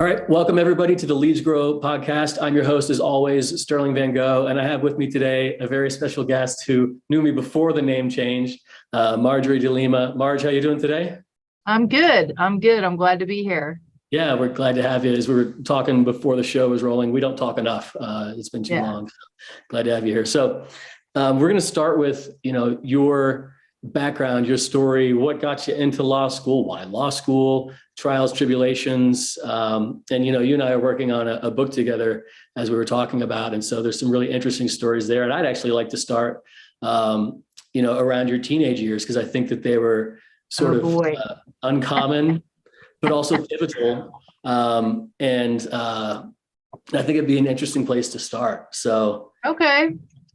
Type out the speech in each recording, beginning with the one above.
All right, welcome everybody to the Leads Grow podcast. I'm your host, as always, Sterling Van Gogh, and I have with me today a very special guest who knew me before the name change, Marjorie G DiLima. Marge, how you doing today? I'm good. I'm good. I'm glad to be here. Yeah, we're glad to have you. As we were talking before the show was rolling, we don't talk enough. It's been too Yeah. long. So glad to have you here. So we're going to start with, your background, your story, what got you into law school, why law school, trials, tribulations. And, you and I are working on a book together as we were talking about. And so there's some really interesting stories there. And I'd actually like to start, around your teenage years, because I think that they were sort Oh of boy. uncommon, but also pivotal. I think it'd be an interesting place to start. So, Okay.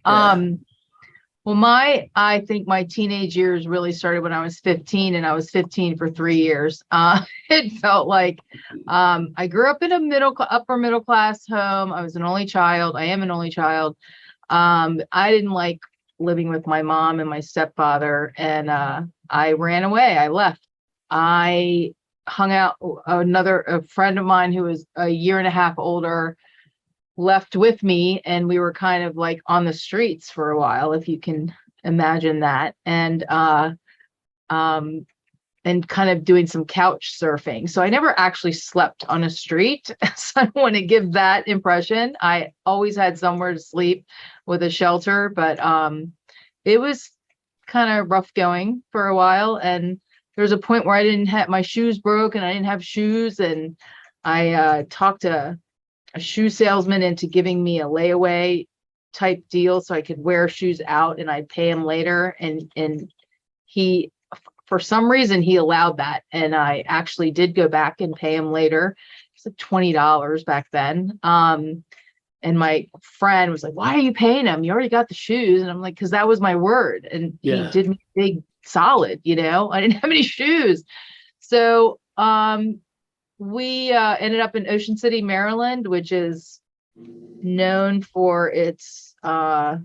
yeah. Well, I think my teenage years really started when I was 15, and I was 15 for 3 years. It felt like I grew up in a upper middle class home. I was an only child. I am an only child. I didn't like living with my mom and my stepfather, and I ran away. I left. I hung out. A friend of mine who was a year and a half older left with me, and we were kind of like on the streets for a while, if you can imagine that, and kind of doing some couch surfing. So I never actually slept on a street. So I don't want to give that impression. I always had somewhere to sleep with a shelter, but it was kind of rough going for a while. And there was a point where I didn't have my shoes broke and I didn't have shoes, and I talked to a shoe salesman into giving me a layaway type deal so I could wear shoes out and I'd pay him later. And he, for some reason, he allowed that. And I actually did go back and pay him later. It's like $20 back then. And my friend was like, "Why are you paying him? You already got the shoes." And I'm like, "Cause that was my word." And he Yeah. did me a big solid, I didn't have any shoes. So, we ended up in Ocean City, Maryland, which is known for its, I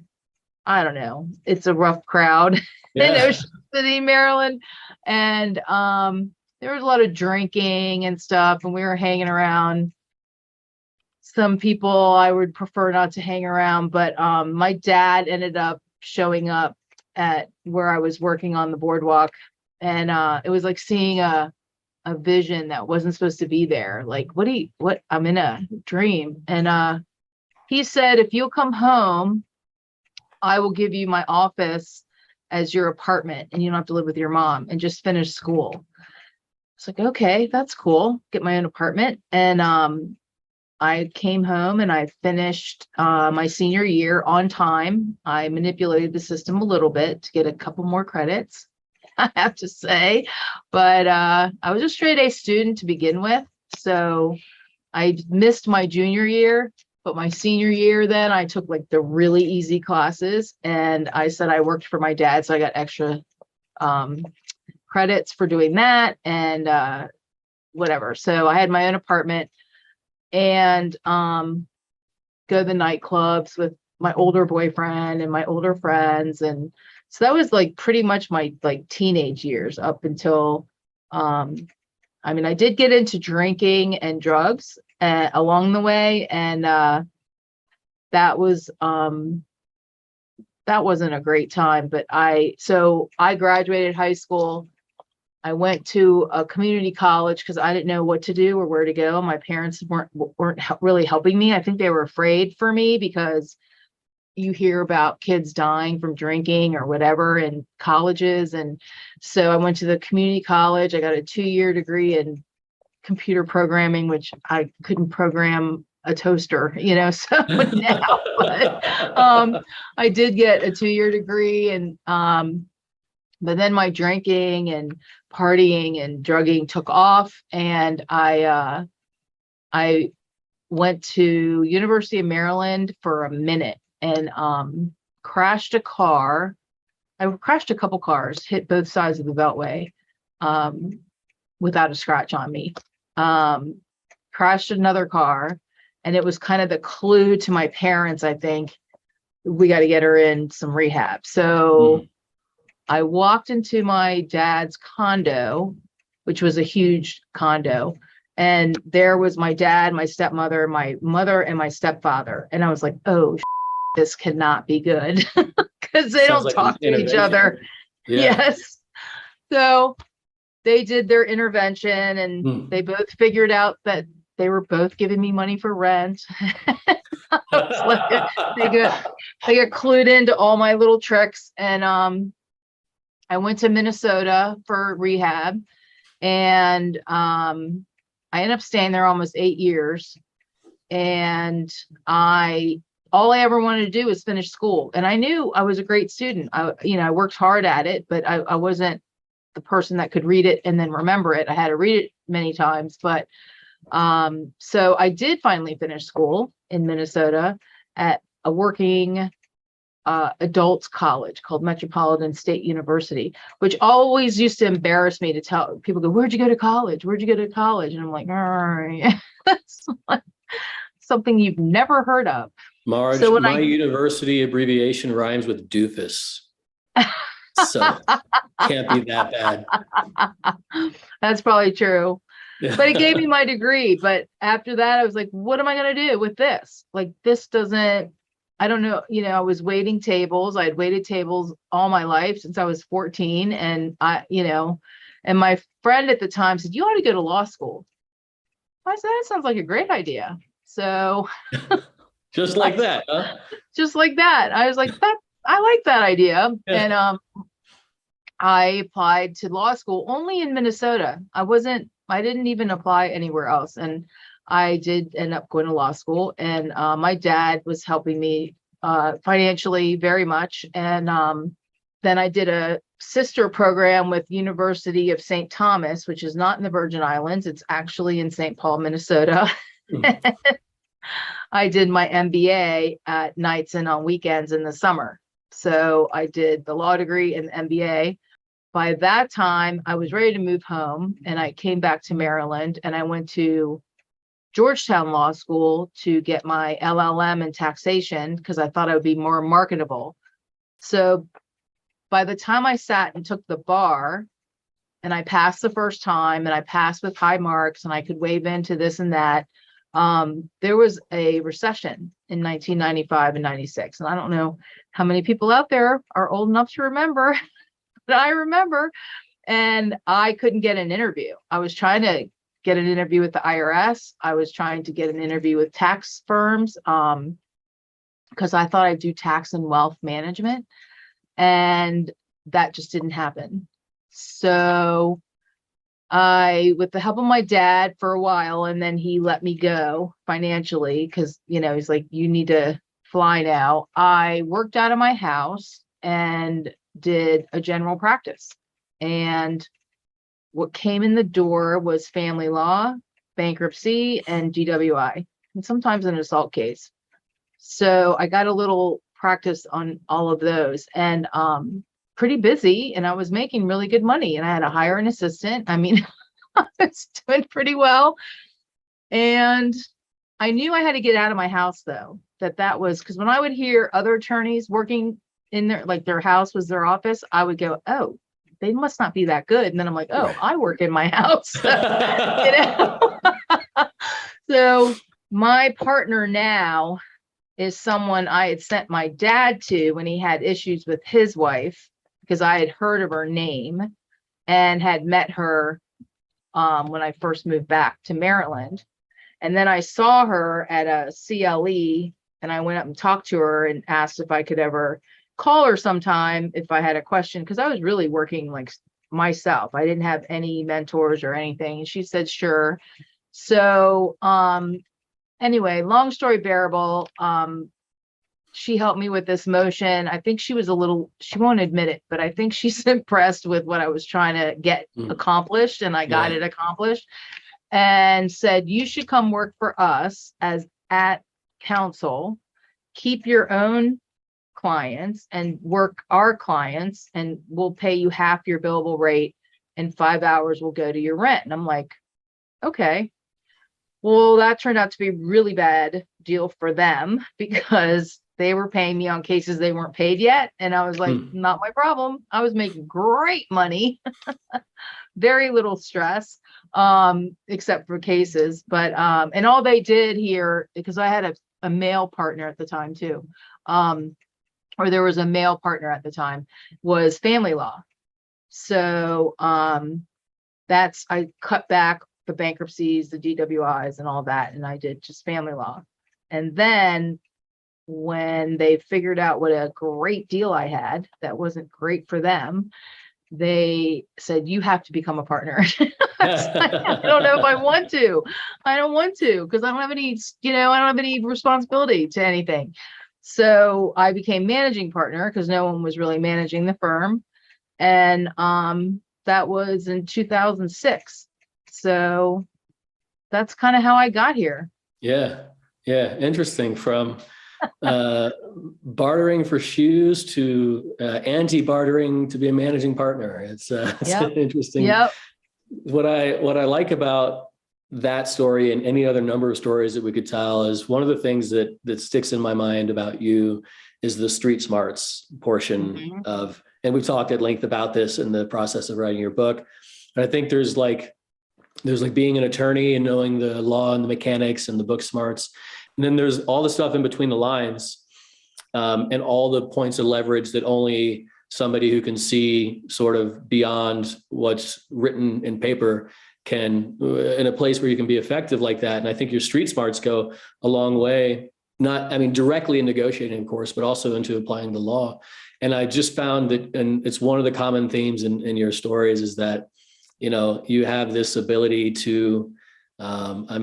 don't know, it's a rough crowd in Yeah. Ocean City, Maryland. And there was a lot of drinking and stuff, and we were hanging around some people I would prefer not to hang around. But my dad ended up showing up at where I was working on the boardwalk. And it was like seeing a vision that wasn't supposed to be there. Like, what I'm in a dream. And he said, "If you'll come home, I will give you my office as your apartment, and you don't have to live with your mom, and just finish school." It's like, okay, that's cool. Get my own apartment. And I came home and I finished my senior year on time. I manipulated the system a little bit to get a couple more credits, I have to say. But I was a straight A student to begin with. So I missed my junior year, but my senior year, then I took like the really easy classes. And I said I worked for my dad, so I got extra credits for doing that and whatever. So I had my own apartment and go to the nightclubs with my older boyfriend and my older friends. And so that was like pretty much my like teenage years up until, I did get into drinking and drugs along the way. And that wasn't a great time, but I graduated high school. I went to a community college because I didn't know what to do or where to go. My parents weren't really helping me. I think they were afraid for me because you hear about kids dying from drinking or whatever in colleges. And so I went to the community college. I got a 2-year degree in computer programming, which I couldn't program a toaster, so now, but I did get a 2-year degree. And but then my drinking and partying and drugging took off, and I went to University of Maryland for a minute and crashed a car. I crashed a couple cars, hit both sides of the Beltway without a scratch on me. Crashed another car, and it was kind of the clue to my parents, I think, we got to get her in some rehab. So I walked into my dad's condo, which was a huge condo, And there was my dad, my stepmother, my mother, and my stepfather. And I was like, oh, this cannot be good because they Sounds don't like an talk to each intervention. other. Yeah. Yes. So they did their intervention and they both figured out that they were both giving me money for rent. I was like, they got clued into all my little tricks. And I went to Minnesota for rehab, and I ended up staying there almost 8 years. And all I ever wanted to do was finish school. And I knew I was a great student. I worked hard at it, but I wasn't the person that could read it and then remember it. I had to read it many times. But so I did finally finish school in Minnesota at a working adults college called Metropolitan State University, which always used to embarrass me to tell people, go, where'd you go to college? Where'd you go to college? And I'm like, that's like something you've never heard of. Marge, So my university abbreviation rhymes with doofus. So can't be that bad. That's probably true. But it gave me my degree. But after that, I was like, what am I going to do with this? Like, this doesn't, I don't know. I was waiting tables. I had waited tables all my life since I was 14. And and my friend at the time said, you ought to go to law school. I said, that sounds like a great idea. So just like that, huh? Just like that. I was like, I like that idea. And I applied to law school only in Minnesota. I didn't even apply anywhere else. And I did end up going to law school. And my dad was helping me financially very much. And then I did a sister program with University of St. Thomas, which is not in the Virgin Islands. It's actually in St. Paul, Minnesota. I did my MBA at nights and on weekends in the summer. So I did the law degree and the MBA. By that time, I was ready to move home, and I came back to Maryland, and I went to Georgetown Law School to get my LLM in taxation because I thought I would be more marketable. So by the time I sat and took the bar, and I passed the first time, and I passed with high marks, and I could wave into this and that, there was a recession in 1995 and 96. And I don't know how many people out there are old enough to remember, but I remember. And I couldn't get an interview. I was trying to get an interview with the IRS. I was trying to get an interview with tax firms because I thought I'd do tax and wealth management. And that just didn't happen. So with the help of my dad for a while, and then he let me go financially because, he's like, you need to fly now. I worked out of my house and did a general practice. And what came in the door was family law, bankruptcy, and DWI, and sometimes an assault case. So I got a little practice on all of those, and pretty busy, and I was making really good money, and I had to hire an assistant. I mean, I was doing pretty well. And I knew I had to get out of my house, though, that was because when I would hear other attorneys working in their house was their office, I would go, oh, they must not be that good. And then I'm like, oh, I work in my house. So my partner now is someone I had sent my dad to when he had issues with his wife, because I had heard of her name and had met her when I first moved back to Maryland. And then I saw her at a CLE, and I went up and talked to her and asked if I could ever call her sometime if I had a question, because I was really working like myself. I didn't have any mentors or anything. And she said, sure. So anyway, long story bearable. She helped me with this motion. I think she won't admit it, but I think she's impressed with what I was trying to get accomplished, and I got it accomplished, and said, you should come work for us as at counsel, keep your own clients and work our clients, and we'll pay you half your billable rate, and 5 hours will go to your rent. And I'm like, okay. Well, that turned out to be a really bad deal for them because they were paying me on cases they weren't paid yet. And I was like, not my problem. I was making great money, very little stress. except for cases. But and all they did here, because I had a male partner at the time too, or there was a male partner at the time, was family law. So that's, I cut back the bankruptcies, the DWIs and all that, and I did just family law. And then when they figured out what a great deal I had, that wasn't great for them, they said, you have to become a partner. I was like, I don't know if I want to. I don't want to, because I don't have any, I don't have any responsibility to anything. So I became managing partner because no one was really managing the firm. And that was in 2006. So that's kind of how I got here. Yeah. Yeah. Interesting. From bartering for shoes to anti-bartering to be a managing partner. It's interesting. Yep. What I like about that story and any other number of stories that we could tell is one of the things that sticks in my mind about you is the street smarts portion of, and we've talked at length about this in the process of writing your book. And I think there's like being an attorney and knowing the law and the mechanics and the book smarts. And then there's all the stuff in between the lines, and all the points of leverage that only somebody who can see sort of beyond what's written in paper can, in a place where you can be effective like that. And I think your street smarts go a long way, directly in negotiating, of course, but also into applying the law. And I just found that, and it's one of the common themes in your stories, is that, you have this ability to, I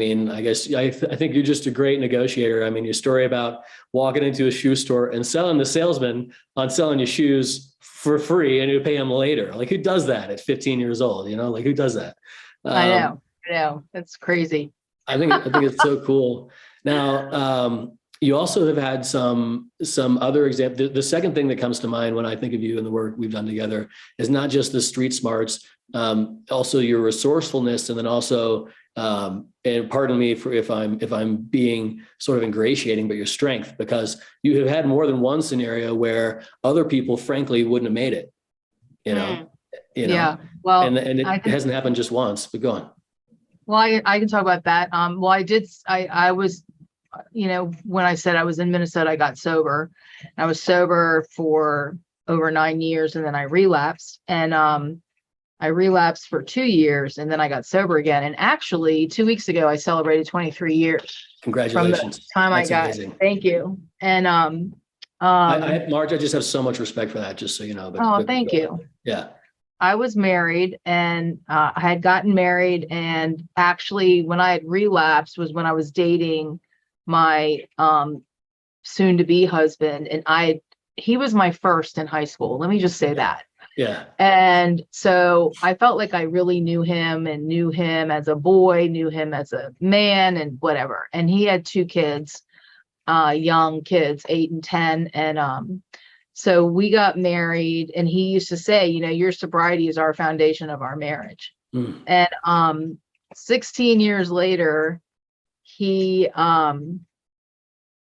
think you're just a great negotiator. I mean, your story about walking into a shoe store and selling the salesman on selling you shoes for free and you pay him later. Like, who does that at 15 years old? Like, who does that? I know. That's crazy. I think it's so cool. Now, you also have had some other examples. The second thing that comes to mind when I think of you and the work we've done together is not just the street smarts, also your resourcefulness, and then also, and pardon me for if I'm being sort of ingratiating, but your strength, because you have had more than one scenario where other people, frankly, wouldn't have made it. Yeah. Well, and it hasn't happened just once. But go on. Well, I can talk about that. I was, when I said I was in Minnesota, I got sober. I was sober for over 9 years, and then I relapsed. And I relapsed for 2 years, and then I got sober again. And actually, 2 weeks ago, I celebrated 23 years. Congratulations! From the time That's I got. Amazing. Thank you. And Marge, I just have so much respect for that. Just so you know. But thank you. Yeah. I was married, and I had gotten married, and actually when I had relapsed was when I was dating my soon to be husband, and he was my first in high school. Let me just say that. Yeah. And so I felt like I really knew him, and knew him as a boy, knew him as a man, and whatever. And he had 2 kids, young kids, 8 and 10. And so we got married, and he used to say, your sobriety is our foundation of our marriage. And 16 years later, I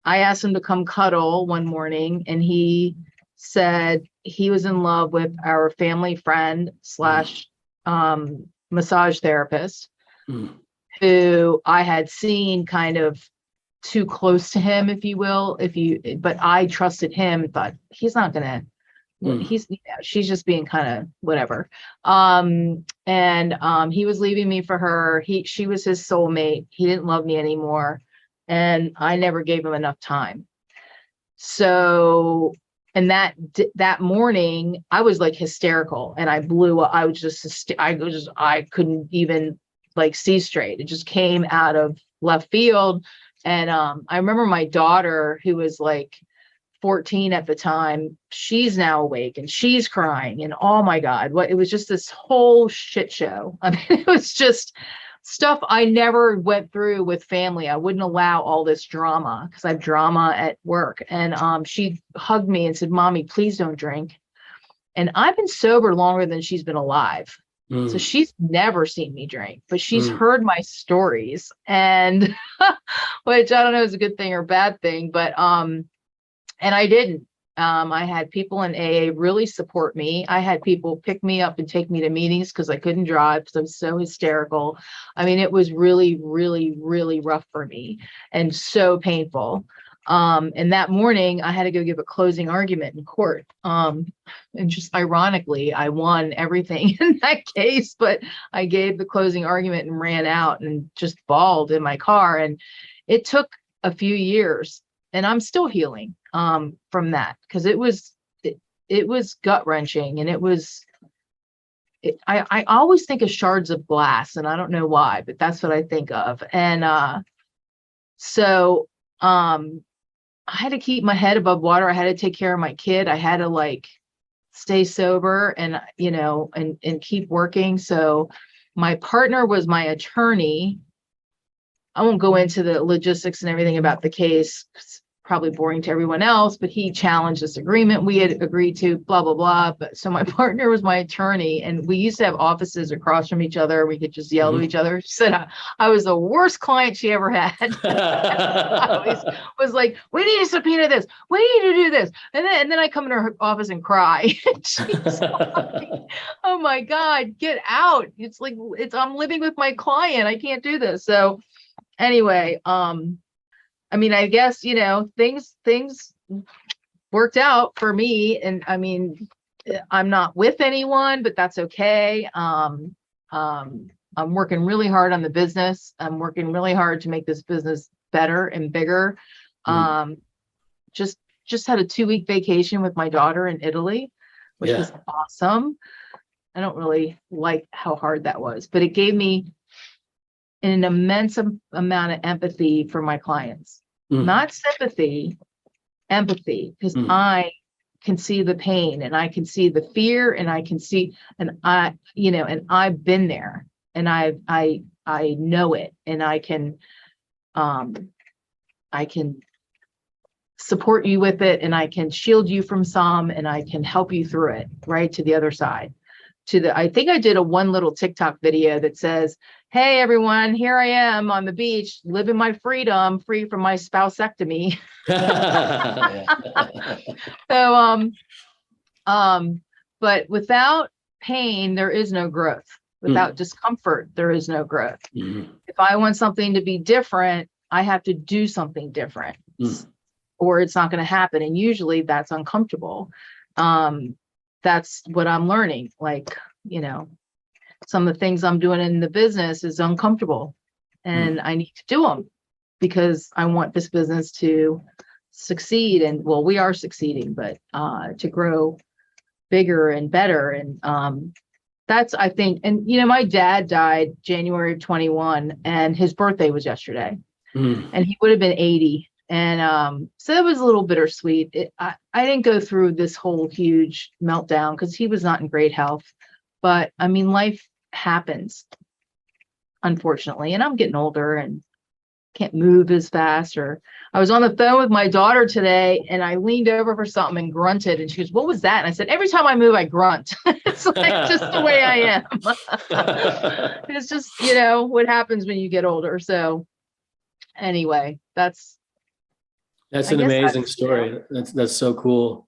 asked him to come cuddle one morning, and he said he was in love with our family friend / massage therapist, who I had seen kind of too close to him, if you will, but I trusted him, thought he's not gonna, she's just being kind of whatever. And he was leaving me for her. She was his soulmate. He didn't love me anymore. And I never gave him enough time. So, and that morning I was like hysterical, and I blew up. I was just, I couldn't even like see straight. It just came out of left field. And I remember my daughter, who was like 14 at the time, she's now awake and she's crying, and oh my God, it was just this whole shit show. I mean, it was just stuff I never went through with family. I wouldn't allow all this drama because I have drama at work. And she hugged me and said, "Mommy, please don't drink." And I've been sober longer than she's been alive. So she's never seen me drink, but she's heard my stories, and which I don't know is a good thing or bad thing, but and I didn't. I had people in AA really support me. I had people pick me up and take me to meetings because I couldn't drive because I was so hysterical. I mean, it was really, really, really rough for me and so painful. And that morning I had to go give a closing argument in court. And just ironically, I won everything in that case, but I gave the closing argument and ran out and just bawled in my car. And it took a few years, and I'm still healing from that, because it was gut wrenching, and I always think of shards of glass, and I don't know why, but that's what I think of. And so I had to keep my head above water. I had to take care of my kid. I had to like stay sober and, and keep working. So my partner was my attorney. I won't go into the logistics and everything about the case. It's probably boring to everyone else, but he challenged this agreement we had agreed to, blah, blah, blah. But so my partner was my attorney, and we used to have offices across from each other. We could just yell to each other. She said I was the worst client she ever had. I always was like, we need to subpoena this. We need to do this. And then I come into her office and cry. She's like, oh my God, get out. It's like, I'm living with my client. I can't do this. So anyway, I mean, I guess, things worked out for me. And I mean, I'm not with anyone, but that's okay. I'm working really hard on the business. I'm working really hard to make this business better and bigger. Just had a 2-week vacation with my daughter in Italy, which was awesome. I don't really like how hard that was, but it gave me an immense amount of empathy for my clients. Not sympathy, empathy, because I can see the pain, and I can see the fear, and I can see, and and I've been there, and I know it, and I can support you with it, and I can shield you from some, and I can help you through it, right to the other side. I think I did one little TikTok video that says, hey everyone, here I am on the beach, living my freedom, free from my spouseectomy. So, but without pain, there is no growth. Without discomfort, there is no growth. If I want something to be different, I have to do something different, or it's not going to happen. And usually that's uncomfortable. That's what I'm learning. Like, some of the things I'm doing in the business is uncomfortable, and I need to do them because I want this business to succeed. And well, we are succeeding, but to grow bigger and better. And that's, I think, and my dad died January of 21, and his birthday was yesterday, and he would have been 80. And so it was a little bittersweet. I didn't go through this whole huge meltdown because he was not in great health. But I mean, life happens, unfortunately, and I'm getting older and can't move as fast. Or I was on the phone with my daughter today, and I leaned over for something and grunted, and she goes, what was that? And I said, every time I move, I grunt. It's like just the way I am. It's just, what happens when you get older. So anyway, that's an amazing story. That's so cool.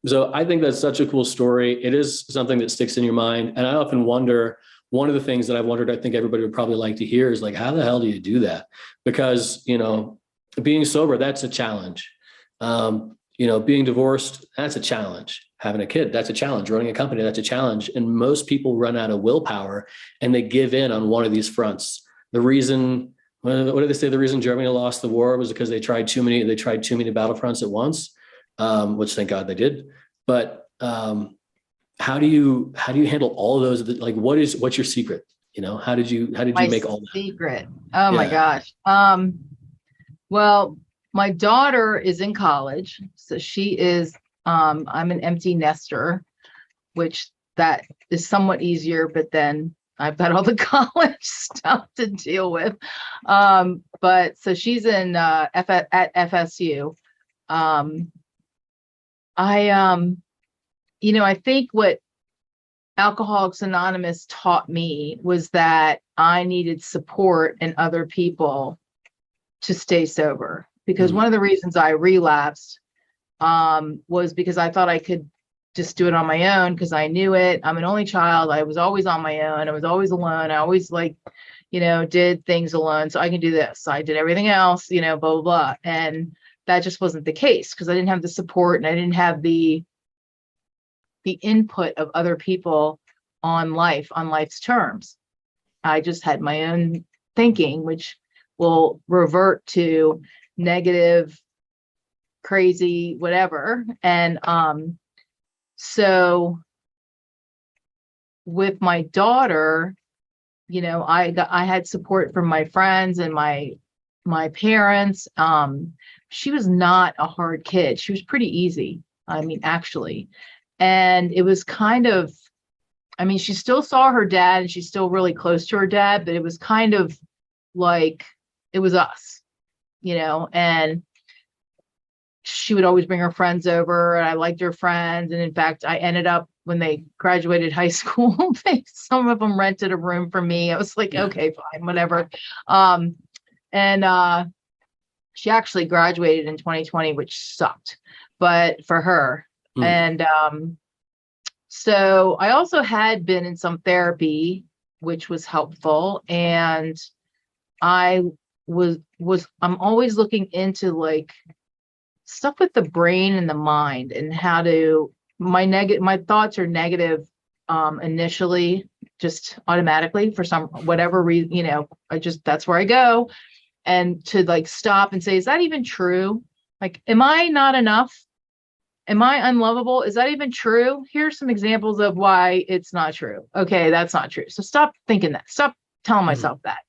So I think that's such a cool story. It is something that sticks in your mind. And I often wonder, one of the things that I've wondered, I think everybody would probably like to hear is like, how the hell do you do that? Because, being sober, that's a challenge. Being divorced, that's a challenge. Having a kid, that's a challenge. Running a company, that's a challenge. And most people run out of willpower and they give in on one of these fronts. The reason, what did they say? The reason Germany lost the war was because they tried too many battlefronts at once. Which thank God they did. But how do you handle all of those? Like, what's your secret? How did you make all that? Secret? Oh my gosh. Well, my daughter is in college, so she is. I'm an empty nester, which that is somewhat easier, but then I've got all the college stuff to deal with. But so she's in at FSU. I think what Alcoholics Anonymous taught me was that I needed support and other people to stay sober, because one of the reasons I relapsed was because I thought I could just do it on my own because I knew it. I'm an only child. I was always on my own. I was always alone. I always did things alone. So I can do this. I did everything else, blah, blah, blah. And that just wasn't the case because I didn't have the support and I didn't have the input of other people on life's terms. I just had my own thinking, which will revert to negative, crazy, whatever. And so with my daughter, I had support from my friends and my parents. She was not a hard kid. She was pretty easy. I mean, actually. And it was she still saw her dad and she's still really close to her dad, but it was kind of like it was us, and she would always bring her friends over and I liked her friends. And in fact, I ended up, when they graduated high school, some of them rented a room for me. I was like, okay, fine, whatever. And she actually graduated in 2020, which sucked, but for her. And so I also had been in some therapy, which was helpful. And I'm always looking into like stuff with the brain and the mind and how to, my thoughts are negative initially, just automatically for some whatever reason, that's where I go. And to like stop and say, is that even true? Like, am I not enough? Am I unlovable? Is that even true? Here's some examples of why it's not true. Okay, that's not true. So stop thinking that. Stop telling myself that.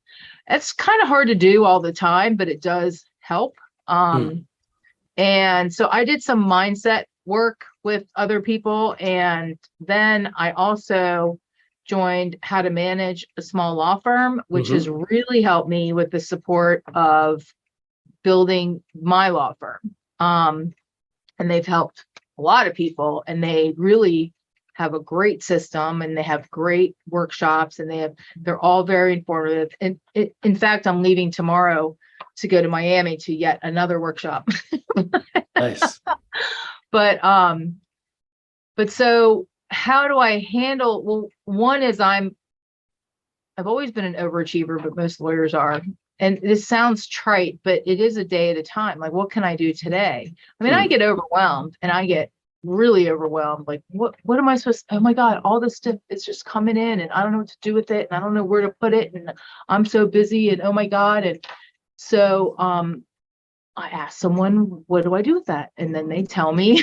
It's kind of hard to do all the time, but it does help. And so I did some mindset work with other people. And then I also joined How to Manage a Small Law Firm, which has really helped me with the support of building my law firm. And they've helped a lot of people, and they really have a great system, and they have great workshops, and they're all very informative. And in fact, I'm leaving tomorrow to go to Miami to yet another workshop. Nice. But so how do I handle, well, one is I've always been an overachiever, but most lawyers are. And this sounds trite, but it is a day at a time. Like, what can I do today? I mean, I get overwhelmed, and I get really overwhelmed. Like, what am I supposed to, oh my God, all this stuff is just coming in and I don't know what to do with it. And I don't know where to put it. And I'm so busy, and oh my God. And so I asked someone, what do I do with that? And then they tell me,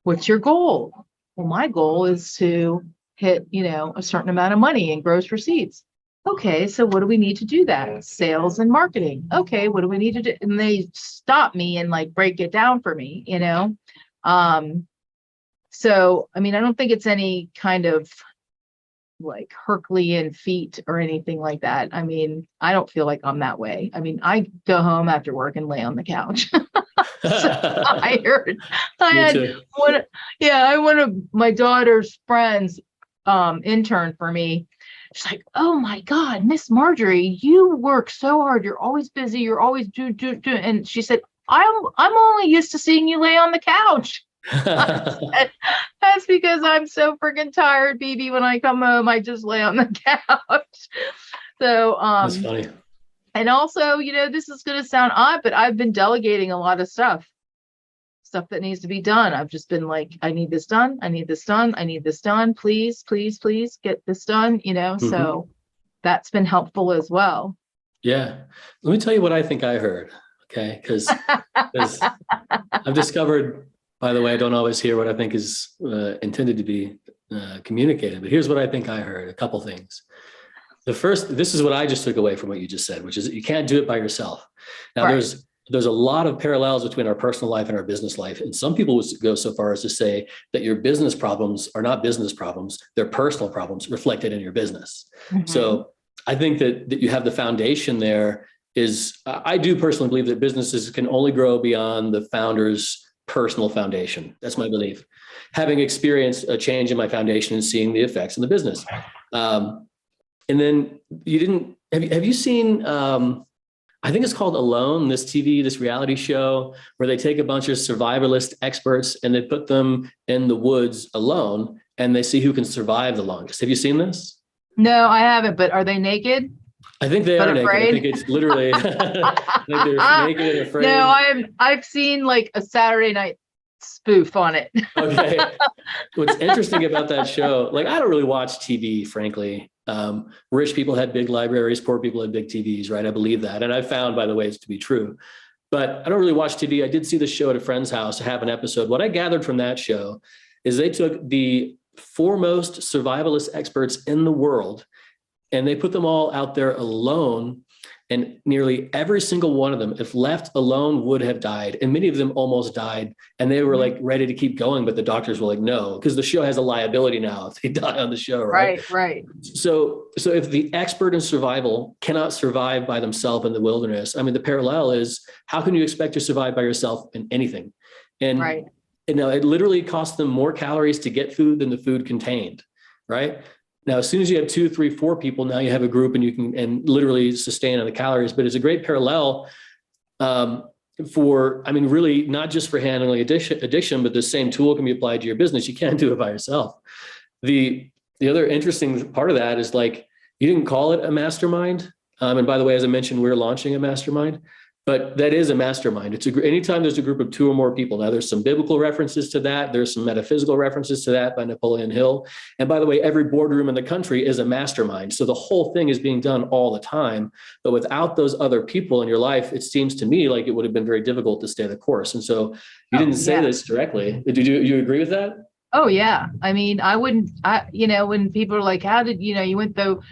what's your goal? Well, my goal is to hit, a certain amount of money in gross receipts. Okay, so what do we need to do that? Sales and marketing. Okay, what do we need to do? And they stop me and like break it down for me, So, I mean, I don't think it's any kind of like Herculean feat or anything like that. I mean, I don't feel like I'm that way. I mean, I go home after work and lay on the couch. So tired. One of my daughter's friends interned for me. She's like, oh my God, Miss Marjorie, you work so hard. You're always busy. You're always do. And she said, I'm only used to seeing you lay on the couch. Said, that's because I'm so freaking tired, BB. When I come home, I just lay on the couch. So that's funny. And also, this is going to sound odd, but I've been delegating a lot of stuff that needs to be done. I've just been like, I need this done. I need this done. I need this done. Please, please, please get this done, so that's been helpful as well. Yeah. Let me tell you what I think I heard. Okay. Because I've discovered, by the way, I don't always hear what I think is intended to be communicated, but here's what I think I heard. A couple things. This is what I just took away from what you just said, which is that you can't do it by yourself. Now, right. There's a lot of parallels between our personal life and our business life. And some people would go so far as to say that your business problems are not business problems, they're personal problems reflected in your business. So I think that you have the foundation there is, I do personally believe that businesses can only grow beyond the founder's personal foundation. That's my belief. Having experienced a change in my foundation and seeing the effects in the business. And then have you seen, I think it's called Alone, this reality show where they take a bunch of survivalist experts and they put them in the woods alone and they see who can survive the longest. Have you seen this? No, I haven't, but are they naked? I think they But are naked. I afraid? think it's literally, I think they're naked and afraid. No, I've seen like a Saturday night spoof on it. Okay. What's interesting about that show, like I don't really watch TV, frankly. Rich people had big libraries, poor people had big TVs, right? I believe that. And I found, by the way, it's to be true. But I don't really watch TV. I did see the show at a friend's house, have an episode. What I gathered from that show is they took the foremost survivalist experts in the world and they put them all out there alone. And nearly every single one of them, if left alone, would have died. And many of them almost died. And they were like ready to keep going, but the doctors were like, no, because the show has a liability now if they die on the show, right? Right. So if the expert in survival cannot survive by themselves in the wilderness, I mean, the parallel is how can you expect to survive by yourself in anything? And Right. you know, it literally costs them more calories to get food than the food contained, right? Now, as soon as you have 2, 3, 4 people, now you have a group and you can and literally sustain on the calories. But it's a great parallel for, I mean, really not just for handling addiction, but the same tool can be applied to your business. You can't do it by yourself. The other interesting part of that is like you didn't call it a mastermind. And by the way, as I mentioned, we're launching a mastermind. But that is a mastermind. It's anytime there's a group of 2 or more people. Now, there's some biblical references to that. There's some metaphysical references to that by Napoleon Hill. And by the way, every boardroom in the country is a mastermind. So the whole thing is being done all the time. But without those other people in your life, it seems to me like it would have been very difficult to stay the course. And so you didn't say this directly. Did you agree with that? Oh, yeah. I mean, when people are like, how did, you went through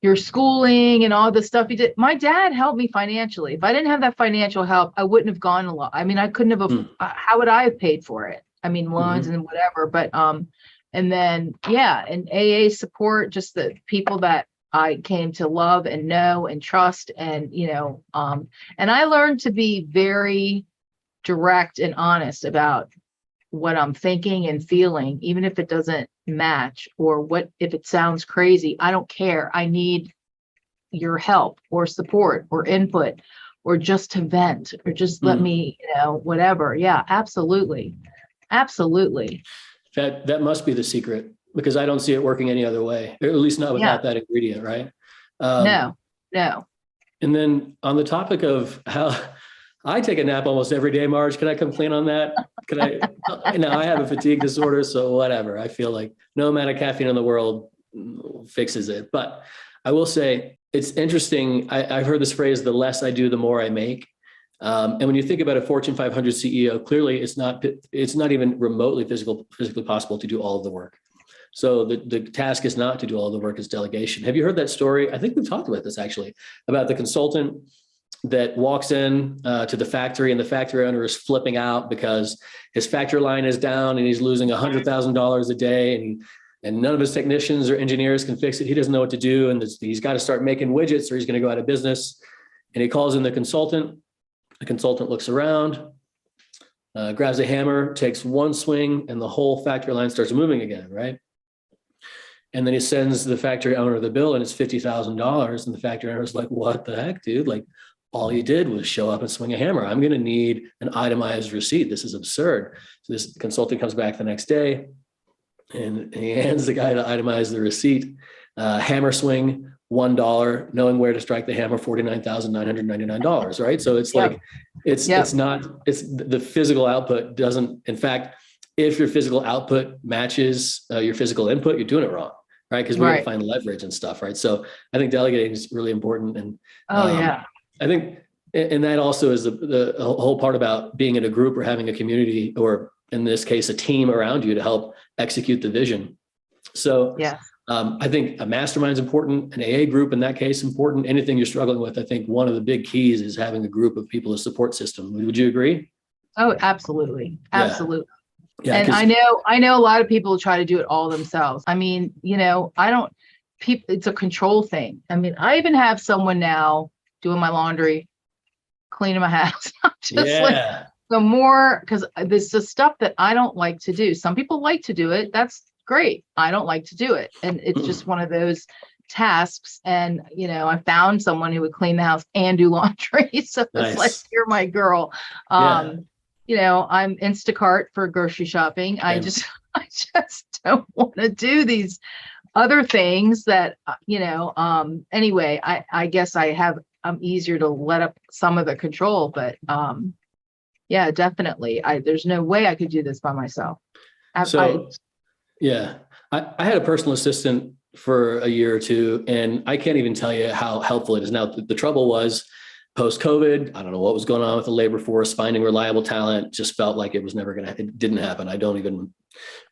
your schooling and all the stuff you did. My dad helped me financially. If I didn't have that financial help, I wouldn't have gone a lot. I mean, I couldn't have, how would I have paid for it? I mean, loans and whatever, but, and then, and AA support, just the people that I came to love and know and trust and, and I learned to be very direct and honest about what I'm thinking and feeling, even if it doesn't match or if it sounds crazy. I don't care. I need your help or support or input or just to vent or just let me, whatever. Yeah, absolutely. Absolutely. That must be the secret because I don't see it working any other way, or at least not without that ingredient, right? No. And then on the topic of how I take a nap almost every day, Marge, can I complain on that? Can I have a fatigue disorder, so whatever. I feel like no amount of caffeine in the world fixes it. But I will say it's interesting. I've heard this phrase, the less I do, the more I make. And when you think about a Fortune 500 CEO, clearly it's not even remotely physically possible to do all of the work. So the task is not to do all the work, it's delegation. Have you heard that story? I think we've talked about this actually, about the consultant that walks in to the factory and the factory owner is flipping out because his factory line is down and he's losing $100,000 a day and none of his technicians or engineers can fix it. He doesn't know what to do. And he's got to start making widgets or he's going to go out of business. And he calls in the consultant. The consultant looks around, grabs a hammer, takes one swing and the whole factory line starts moving again, right? And then he sends the factory owner the bill and it's $50,000. And the factory owner is like, what the heck, dude? Like, all you did was show up and swing a hammer. I'm going to need an itemized receipt. This is absurd. So this consultant comes back the next day and he hands the guy to itemize the receipt. Hammer swing, $1, knowing where to strike the hammer, $49,999, right? So it's like, it's the physical output doesn't, in fact, if your physical output matches your physical input, you're doing it wrong, right? Because we got to find leverage and stuff, right? So I think delegating is really important. And I think, and that also is the whole part about being in a group or having a community, or in this case, a team around you to help execute the vision. So I think a mastermind is important, an AA group in that case important. Anything you're struggling with, I think one of the big keys is having a group of people, a support system. Would you agree? Oh, absolutely. Absolutely. Yeah, and I know a lot of people try to do it all themselves. I mean, it's a control thing. I mean, I even have someone now doing my laundry, cleaning my house. I'm just like the more, because this is stuff that I don't like to do. Some people like to do it. That's great. I don't like to do it. And it's just one of those tasks. And, I found someone who would clean the house and do laundry. So it's like, Nice. you're my girl. Yeah. I'm Instacart for grocery shopping. I Same. just don't want to do these other things that, anyway, I guess I'm easier to let up some of the control, but, yeah, definitely. There's no way I could do this by myself. Yeah, I had a personal assistant for a year or two, and I can't even tell you how helpful it is now. The trouble was post-COVID, I don't know what was going on with the labor force, finding reliable talent just felt like it was never going to, it didn't happen.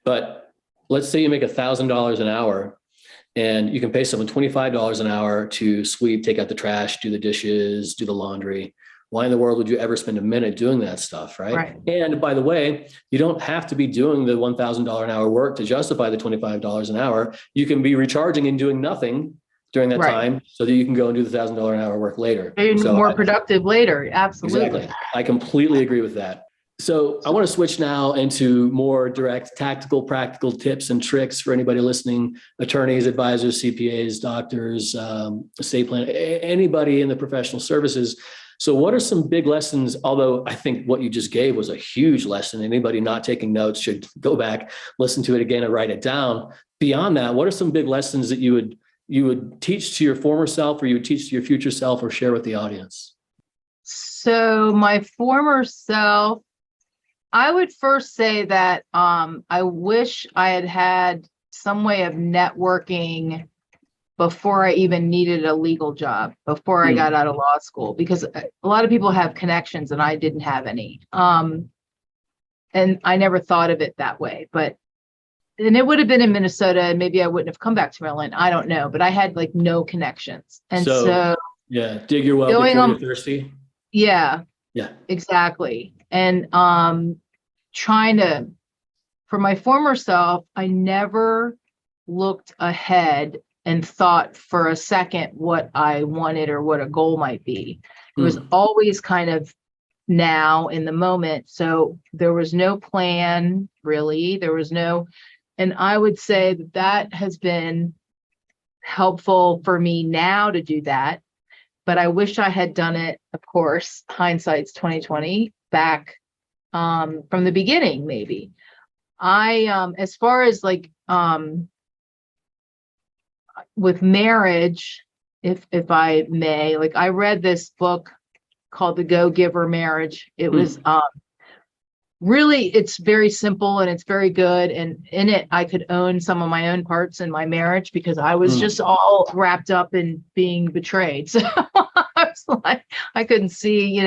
But let's say you make $1,000 an hour and you can pay someone $25 an hour to sweep, take out the trash, do the dishes, do the laundry. Why in the world would you ever spend a minute doing that stuff, right? Right. And by the way, you don't have to be doing the $1,000 an hour work to justify the $25 an hour. You can be recharging and doing nothing during that time so that you can go and do the $1,000 an hour work later. So more productive later. Absolutely. Exactly. I completely agree with that. So I want to switch now into more direct, tactical, practical tips and tricks for anybody listening, attorneys, advisors, CPAs, doctors, estate plan, anybody in the professional services. So what are some big lessons? Although I think what you just gave was a huge lesson. Anybody not taking notes should go back, listen to it again and write it down. Beyond that, what are some big lessons that you would teach to your former self, or you would teach to your future self, or share with the audience? So my former self, I would first say that I wish I had had some way of networking before I even needed a legal job, before I got out of law school, because a lot of people have connections and I didn't have any. And I never thought of it that way, and it would have been in Minnesota and maybe I wouldn't have come back to Maryland. I don't know, but I had like no connections. And so yeah, dig your well before you're thirsty. Yeah, yeah, exactly. And for my former self, I never looked ahead and thought for a second what I wanted or what a goal might be. It was always kind of now in the moment. So there was no plan, really. And I would say that has been helpful for me now to do that. But I wish I had done it, of course, hindsight's 2020, back from the beginning, maybe. As far as like, with marriage, if I may, like I read this book called The Go-Giver Marriage. It was really, it's very simple and it's very good. And in it, I could own some of my own parts in my marriage because I was just all wrapped up in being betrayed. So I was like, I couldn't see,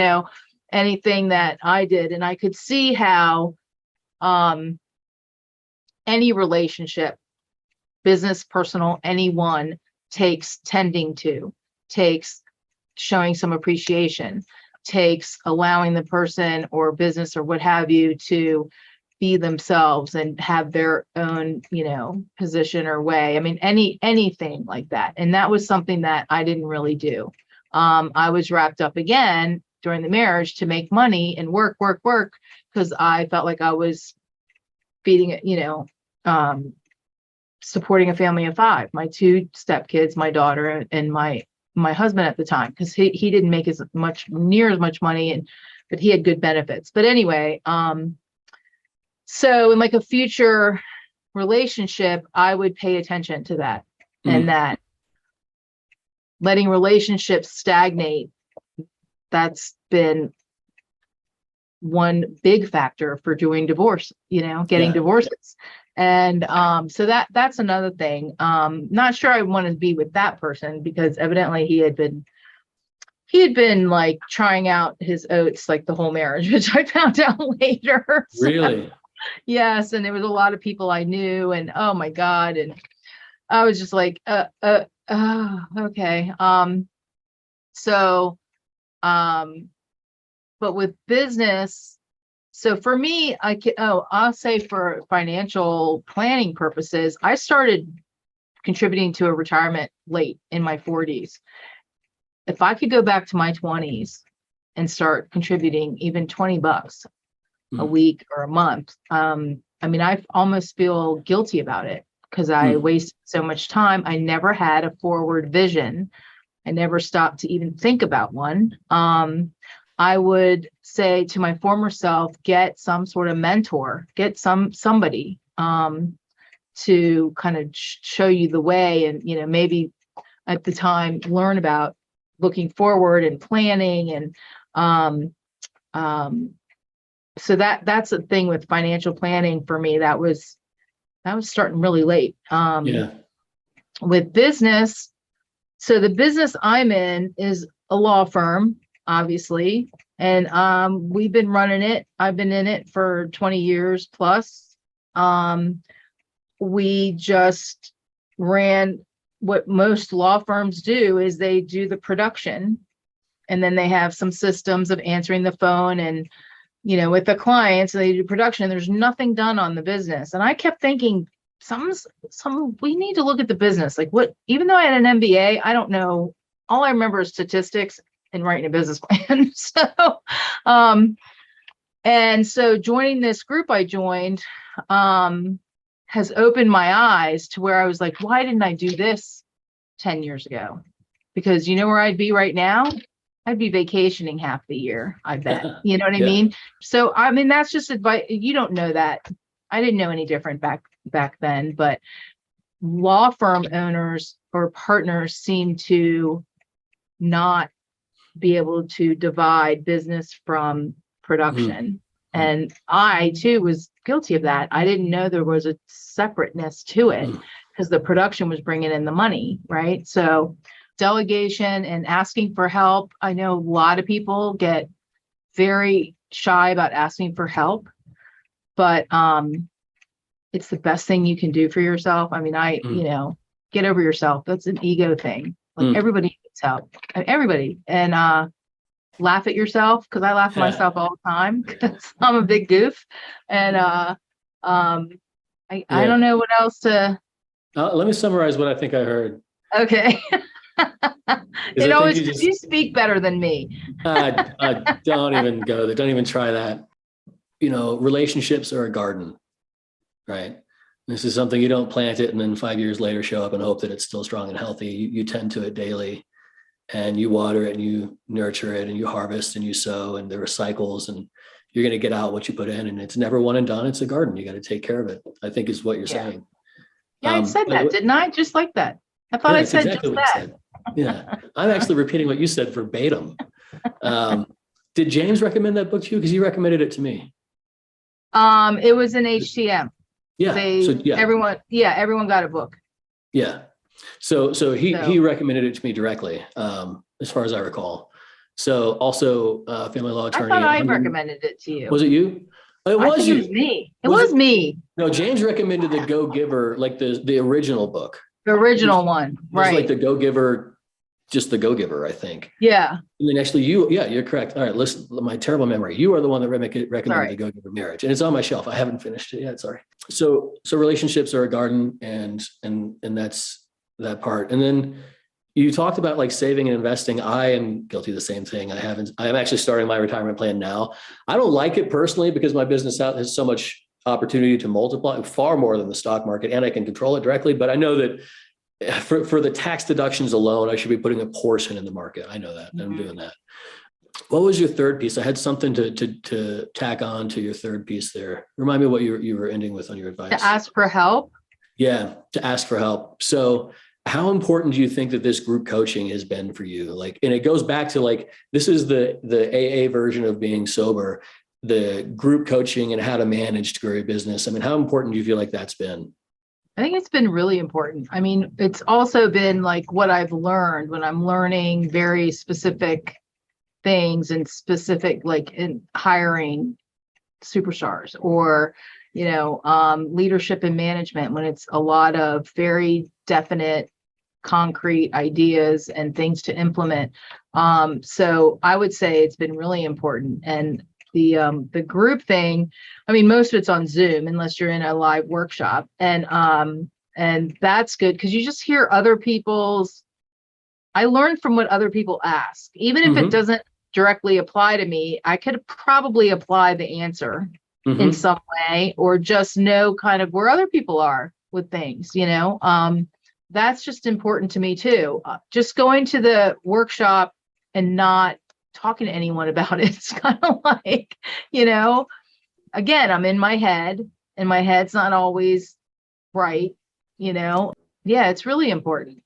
anything that I did. And I could see how any relationship, business, personal, anyone, takes showing some appreciation, takes allowing the person or business or what have you to be themselves and have their own, position or way. I mean, anything like that. And that was something that I didn't really do. I was wrapped up again during the marriage to make money and work, because I felt like I was feeding it, supporting a family of 5, my 2 stepkids, my daughter, and my husband at the time, because he didn't make near as much money, but he had good benefits. But anyway, so in like a future relationship, I would pay attention to that, and that letting relationships stagnate, that's been one big factor for doing divorce, getting divorces. And so that's another thing. Not sure I want to be with that person, because evidently he had been like trying out his oats like the whole marriage, which I found out later. Really? Yes, and there was a lot of people I knew, and oh my God, and I was just like, okay. But with business, so for me, I'll say for financial planning purposes, I started contributing to a retirement late in my 40s. If I could go back to my 20s and start contributing even $20 a week or a month, I mean, I almost feel guilty about it because I wasted so much time. I never had a forward vision. I never stopped to even think about one. I would say to my former self, get some sort of mentor, get somebody to kind of show you the way, and maybe at the time learn about looking forward and planning, and so that's the thing with financial planning for me. That was starting really late. With business, so the business I'm in is a law firm, obviously, and we've been running it. I've been in it for 20 years plus. We just ran what most law firms do, is they do the production, and then they have some systems of answering the phone and with the clients, and they do production, and there's nothing done on the business. And I kept thinking, we need to look at the business. Like, what, even though I had an MBA, I don't know. All I remember is statistics and writing a business plan. And so joining this group I joined has opened my eyes to where I was like, why didn't I do this 10 years ago? Because where I'd be right now? I'd be vacationing half the year, I bet. You know what I mean? So, I mean, that's just advice. You don't know that. I didn't know any different back then, but law firm owners or partners seem to not be able to divide business from production. And I too was guilty of that. I didn't know there was a separateness to it because the production was bringing in the money, right? So delegation and asking for help. I know a lot of people get very shy about asking for help, but it's the best thing you can do for yourself. I mean, get over yourself. That's an ego thing. Like everybody needs help, everybody. And laugh at yourself, because I laugh at myself all the time because I'm a big goof. And I don't know what else to. Let me summarize what I think I heard. Okay. You speak better than me. Don't even go there. Don't even try that. Relationships are a garden, right? This is something you don't plant it and then 5 years later show up and hope that it's still strong and healthy. You tend to it daily, and you water it and you nurture it and you harvest and you sow, and there are cycles, and you're going to get out what you put in, and it's never one and done. It's a garden. You got to take care of it, I think, is what you're saying. Yeah, I said that, didn't I? Just like that. I thought I said exactly just what that. Yeah. I'm actually repeating what you said verbatim. Did James recommend that book to you? Because he recommended it to me. It was an HTM. Yeah. Everyone got a book. Yeah. So he recommended it to me directly, as far as I recall. So also family law attorney. I thought I recommended it to you. Was it you? It was me. It was me. No, James recommended the Go Giver, like the original book. The original one, right? Like the Go Giver, just the Go Giver, I think. Yeah. And then actually you're correct. All right, listen, my terrible memory. You are the one that recommended the Go Giver Marriage, and it's on my shelf. I haven't finished it yet. Sorry. So relationships are a garden, and that's that part. And then you talked about like saving and investing. I am guilty of the same thing. I am actually starting my retirement plan now. I don't like it personally because my business has so much opportunity to multiply, far more than the stock market, and I can control it directly. But I know that for the tax deductions alone, I should be putting a portion in the market. I know that. I'm doing that. What was your third piece? I had something to tack on to your third piece there. Remind me what you were ending with on your advice. To ask for help. Yeah, to ask for help. So how important do you think that this group coaching has been for you? Like, and it goes back to like, this is the AA version of being sober, the group coaching and how to manage to grow your business. I mean, how important do you feel like that's been? I think it's been really important. I mean, it's also been like what I've learned when I'm learning very specific things and specific, like in hiring superstars or, leadership and management, when it's a lot of very definite, concrete ideas and things to implement. So I would say it's been really important. And the group thing, I mean, most of it's on Zoom unless you're in a live workshop, and that's good because you just hear other people's. I learned from what other people ask, even if it doesn't directly apply to me. I could probably apply the answer in Hmm. some way, or just know kind of where other people are with things, that's just important to me too. Just going to the workshop and not talking to anyone about it. It's kind of like, you know, again, I'm in my head and my head's not always right, you know. Yeah, it's really important.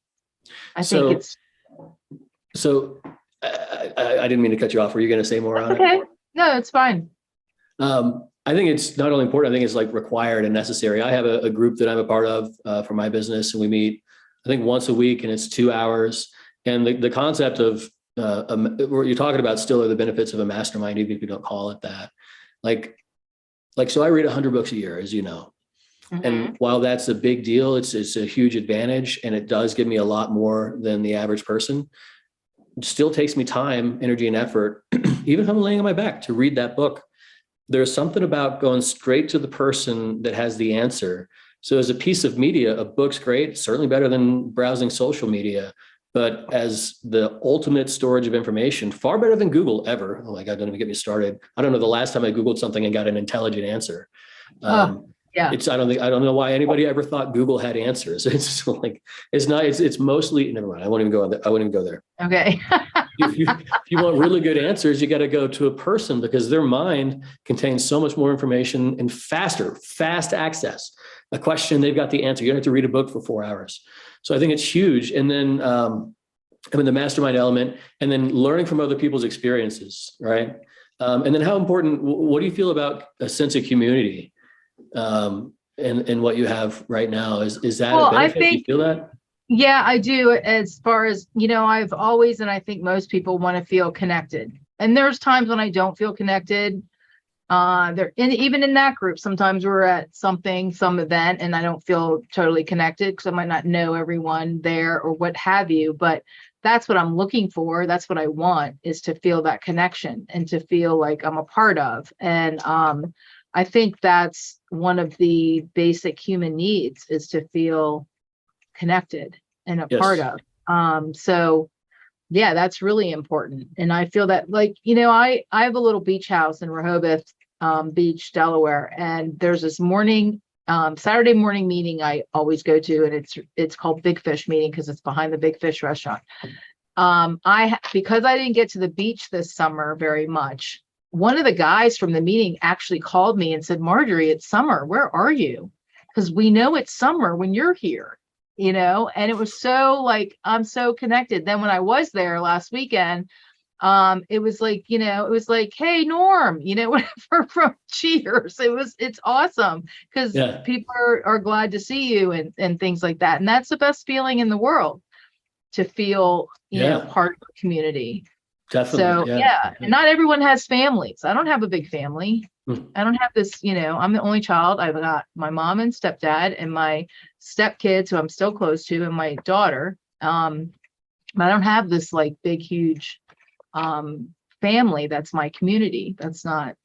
I think So, it's so I didn't mean to cut you off. Were you going to say more that's on it? okay. No, it's fine. I think it's not only important, I think it's like required and necessary. I have a group that I'm a part of for my business, and we meet, I think, once a week, and it's 2 hours. And the concept of what you're talking about still are the benefits of a mastermind, even if you don't call it that. Like, so I read 100 books a year, as you know. Mhm. And while that's a big deal, it's a huge advantage, and it does give me a lot more than the average person. It still takes me time, energy, and effort, even if I'm laying on my back, to read that book. There's something about going straight to the person that has the answer. So as a piece of media, a book's great, certainly better than browsing social media. But as the ultimate storage of information, far better than Google ever. Oh my God, don't even get me started. I don't know the last time I Googled something and got an intelligent answer. Oh, Um, yeah. I don't know why anybody ever thought Google had answers. It's like, it's not, it's mostly, never mind. I won't even go on there. I won't even go there. Okay. If you want really good answers, you got to go to a person, because their mind contains so much more information and fast access. A question, they've got the answer. You don't have to read a book for 4 hours. So I think it's huge. And then, the mastermind element, and then learning from other people's experiences, right? And then how important, what do you feel about a sense of community and what you have right now? Is that a Well, I benefit? Do you think, feel that? yeah, I do. As far as, I've always, and I think most people want to feel connected. And there's times when I don't feel connected. Even in that group, sometimes we're at some event, and I don't feel totally connected because I might not know everyone there or what have you. But that's what I'm looking for. That's what I want, is to feel that connection and to feel like I'm a part of. And I think that's one of the basic human needs, is to feel connected and a part Yes. of. So yeah, that's really important. And I feel that, like, I have a little beach house in Rehoboth Beach, Delaware, and there's this Saturday morning meeting I always go to, and it's called Big Fish Meeting because it's behind the Big Fish restaurant. Because I didn't get to the beach this summer very much, one of the guys from the meeting actually called me and said, "Marjorie, it's summer. Where are you? Because we know it's summer when you're here." And it was so, like, I'm so connected. Then when I was there last weekend, it was like, "Hey, Norm," whatever, from Cheers. It's awesome because Yeah. people are glad to see you, and things like that. And that's the best feeling in the world, to feel, Yeah. part of the community. Definitely. So Yeah. yeah, and not everyone has families. I don't have a big family. Hmm. I don't have this, I'm the only child. I've got my mom and stepdad and my stepkids, who I'm still close to, and my daughter. But I don't have this, like, big, huge family that's my community. That's not,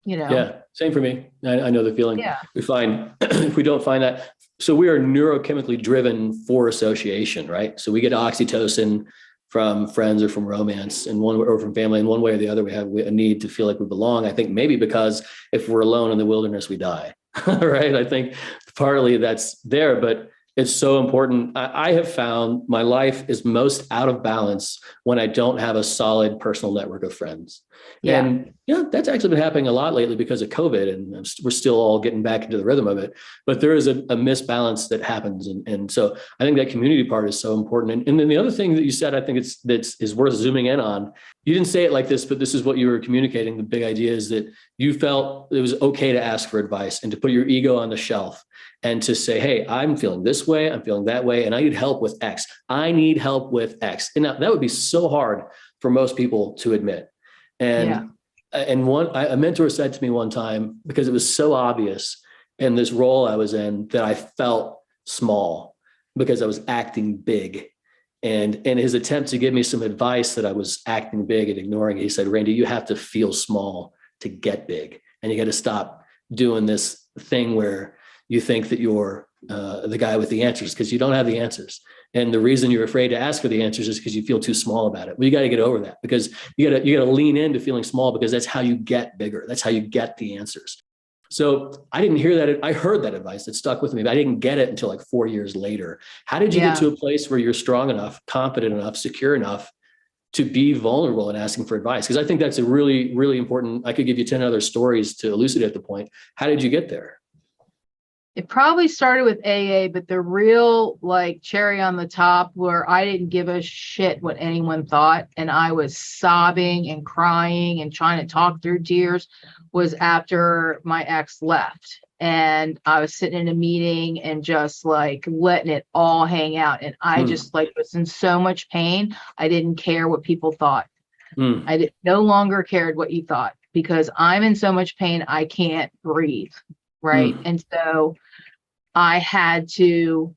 Yeah, same for me. I know the feeling. yeah. We find if we don't find that, so we are neurochemically driven for association, right? So we get oxytocin from friends or from romance, and one, or from family, in one way or the other. We have a need to feel like we belong. I think maybe because if we're alone in the wilderness, we die, right? I think partly that's there, but it's so important. I have found my life is most out of balance when I don't have a solid personal network of friends. Yeah. And yeah, that's actually been happening a lot lately because of COVID, and we're still all getting back into the rhythm of it. But there is a misbalance that happens, and so I think that community part is so important. And then the other thing that you said, I think is worth zooming in on. You didn't say it like this, but this is what you were communicating. The big idea is that you felt it was okay to ask for advice and to put your ego on the shelf and to say, "Hey, I'm feeling this way, I'm feeling that way, and I need help with X. I need help with X." And that would be so hard for most people to admit. Yeah. And a mentor said to me one time, because it was so obvious in this role I was in, that I felt small because I was acting big. And in his attempt to give me some advice that I was acting big and ignoring, he said, "Randy, you have to feel small to get big. And you got to stop doing this thing where you think that you're the guy with the answers, because you don't have the answers. And the reason you're afraid to ask for the answers is because you feel too small about it. Well, you got to get over that, because you got to lean into feeling small, because that's how you get bigger. That's how you get the answers." So I didn't hear that. I heard that advice. That stuck with me, but I didn't get it until like 4 years later. How did you get Yeah. to a place where you're strong enough, confident enough, secure enough to be vulnerable and asking for advice? Because I think that's a really, really important. I could give you 10 other stories to elucidate the point. How did you get there? It probably started with AA, but the real like cherry on the top where I didn't give a shit what anyone thought, and I was sobbing and crying and trying to talk through tears was after my ex left. And I was sitting in a meeting and just like letting it all hang out. And I just like was in so much pain. I didn't care what people thought. No longer cared what you thought because I'm in so much pain. I can't breathe. Right. And so I had to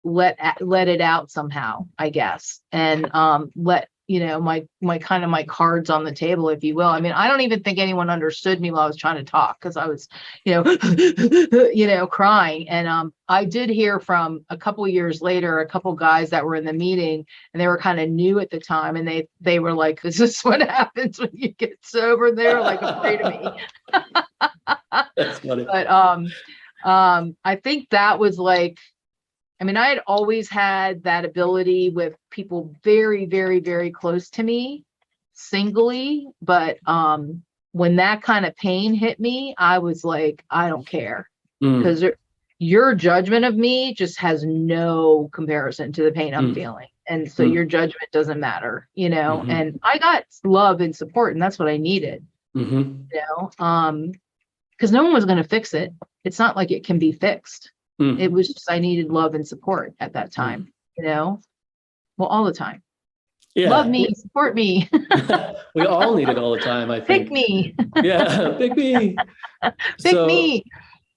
let it out somehow, I guess. And let, my kind of my cards on the table, if you will. I mean, I don't even think anyone understood me while I was trying to talk because I was, crying. And I did hear from a couple of years later, a couple guys that were in the meeting and they were kind of new at the time. And they were like, this is what happens when you get sober. They were like afraid of me. That's funny. But I think that was like, I mean, I had always had that ability with people very, very, very close to me singly. But when that kind of pain hit me, I was like, I don't care because your judgment of me just has no comparison to the pain I'm feeling. And so your judgment doesn't matter, and I got love and support and that's what I needed, because no one was going to fix it. It's not like it can be fixed. It was just, I needed love and support at that time, well, all the time. Yeah. Love me, support me. We all need it all the time, I think. Pick me. Yeah, pick me. Pick me.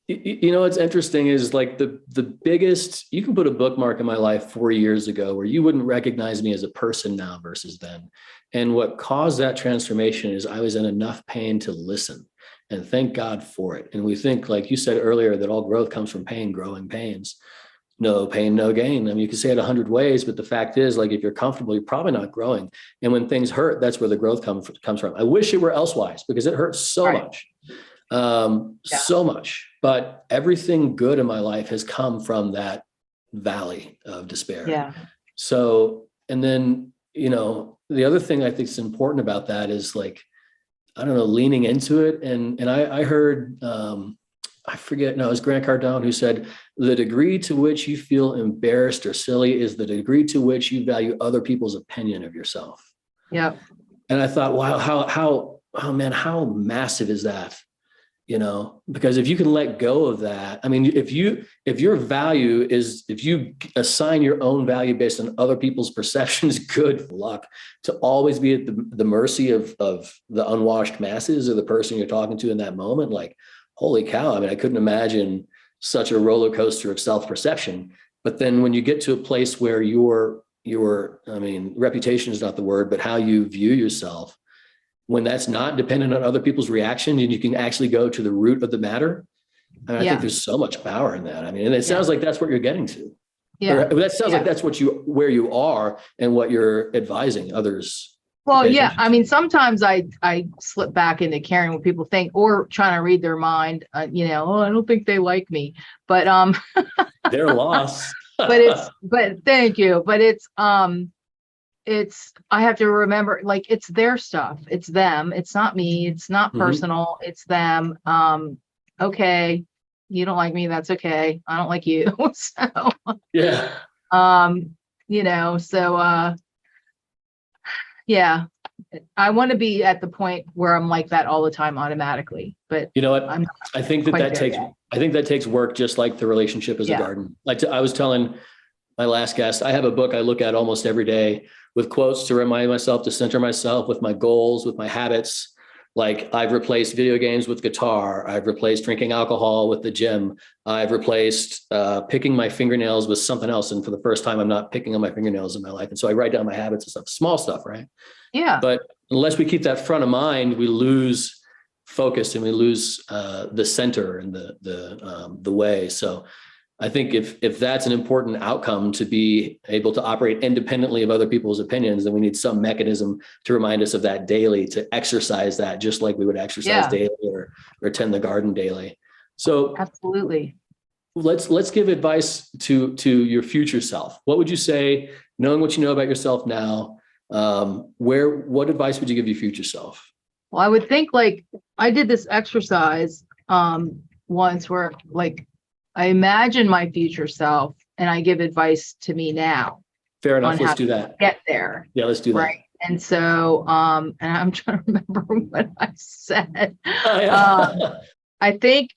What's interesting is like the biggest, you can put a bookmark in my life 4 years ago where you wouldn't recognize me as a person now versus then. And what caused that transformation is I was in enough pain to listen. And thank God for it. And we think, like you said earlier, that all growth comes from pain, growing pains. No pain, no gain. I mean, you can say it 100 ways, but the fact is, like, if you're comfortable, you're probably not growing. And when things hurt, that's where the growth comes from. I wish it were elsewise because it hurts so much, so much. But everything good in my life has come from that valley of despair. Yeah. So, and then, the other thing I think is important about that is like, I don't know, leaning into it. And I heard, I forget, no, it was Grant Cardone who said, the degree to which you feel embarrassed or silly is the degree to which you value other people's opinion of yourself. Yeah. And I thought, wow, how massive is that? Because if you can let go of that, I mean, if your value is, if you assign your own value based on other people's perceptions, good luck to always be at the mercy of the unwashed masses or the person you're talking to in that moment. Like, holy cow. I mean, I couldn't imagine such a roller coaster of self-perception. But then when you get to a place where your I mean, reputation is not the word, but how you view yourself, when that's not dependent on other people's reaction and you can actually go to the root of the matter. And I think there's so much power in that. I mean, and it sounds like that's what you're getting to. Yeah. Or that sounds like that's where you are and what you're advising others. Well, yeah. I mean, sometimes I slip back into caring what people think or trying to read their mind, I don't think they like me, but, they're lost. but thank you. But I have to remember, like, it's their stuff. It's them. It's not me. It's not personal. It's them. Okay. You don't like me. That's okay. I don't like you. So, yeah. Yeah, I want to be at the point where I'm like that all the time automatically, but you know what? I think that takes work, just like the relationship is a garden. Like I was telling my last guest, I have a book I look at almost every day with quotes to remind myself to center myself with my goals, with my habits. Like I've replaced video games with guitar. I've replaced drinking alcohol with the gym. I've replaced picking my fingernails with something else. And for the first time, I'm not picking on my fingernails in my life. And so I write down my habits and stuff, small stuff, right? Yeah. But unless we keep that front of mind, we lose focus and we lose the center and the way. So I think if that's an important outcome, to be able to operate independently of other people's opinions, then we need some mechanism to remind us of that daily, to exercise that just like we would exercise daily, or tend the garden daily. So Absolutely. let's give advice to your future self. What would you say, knowing what you know about yourself now, what advice would you give your future self? Well, I would think like I did this exercise once where like I imagine my future self and I give advice to me now Fair enough. on Let's how do to that. get there. Yeah, let's do that. Right. And so and I'm trying to remember what I said. Oh, yeah. I think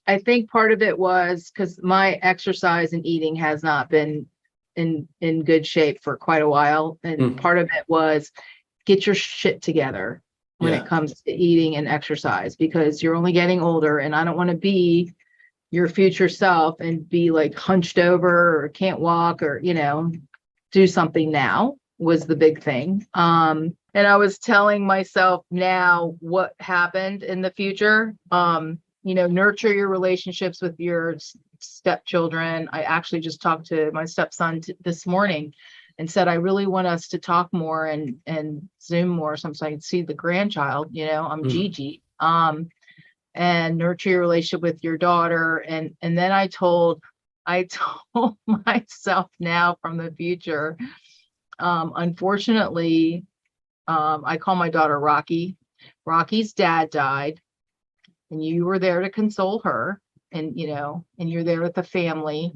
part of it was because my exercise and eating has not been in good shape for quite a while. And part of it was get your shit together when it comes to eating and exercise, because you're only getting older and I don't want to be your future self and be like hunched over or can't walk or, do something now was the big thing. And I was telling myself now what happened in the future. Nurture your relationships with your stepchildren. I actually just talked to my stepson this morning and said, I really want us to talk more and Zoom more so I can see the grandchild, I'm Gigi. And nurture your relationship with your daughter. And then I told myself now from the future, unfortunately, I call my daughter Rocky. Rocky's dad died and you were there to console her and you're there with the family.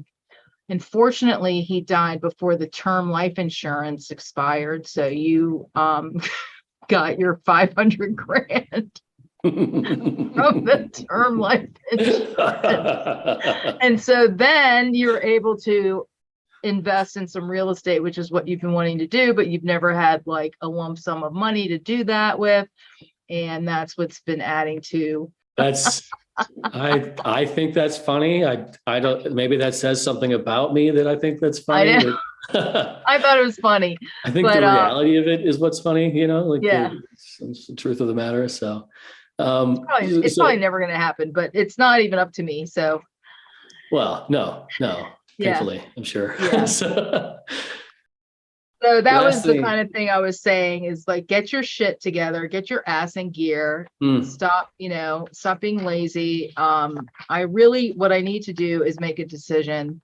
And fortunately, he died before the term life insurance expired. So you got your 500 grand from the term life insurance. And so then you're able to invest in some real estate, which is what you've been wanting to do, but you've never had like a lump sum of money to do that with. And that's what's been adding to. I think that's funny. I don't, maybe that says something about me that I think that's funny. I thought it was funny. I think the reality of it is what's funny, it's the truth of the matter. So it's probably never going to happen, but it's not even up to me. So, well, no, thankfully, I'm sure. Yeah. So that Lastly, was the kind of thing I was saying is like, get your shit together, get your ass in gear, stop being lazy. What I need to do is make a decision